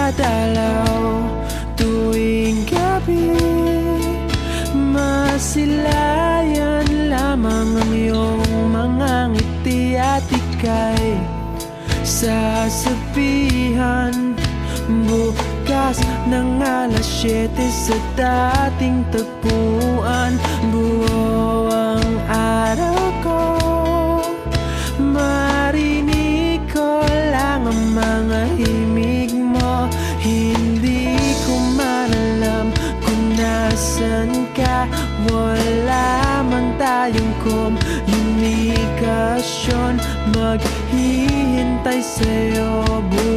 dadalaw tuwing gabi. Masilayan lamang ang iyong mga ngiti at ika'y sasabihan bukas ng alas 7 sa dating tagpuan. Buo ang araw ko, marinig ko lang ang mga himig mo. Hindi ko man alam kung nasan ka, wala man tayong komunikasyon. Maghihintay sa'yo bukas